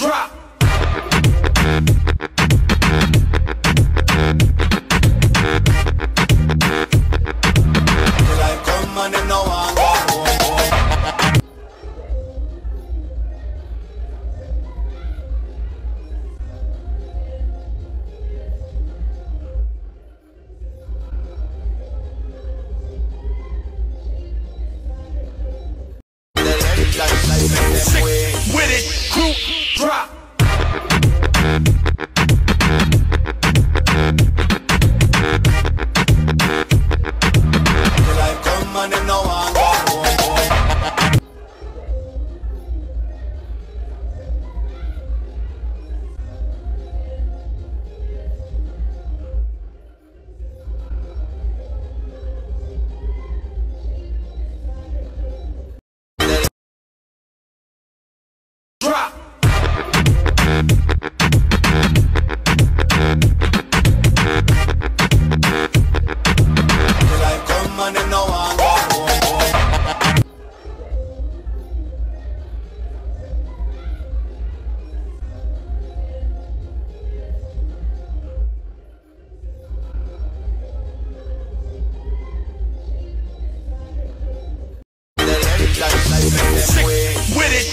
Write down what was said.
drop. Like come on and no one go. Sick with it, crew drop. Like come on and no one go. Drop. Like come on and no one go. Sick with it.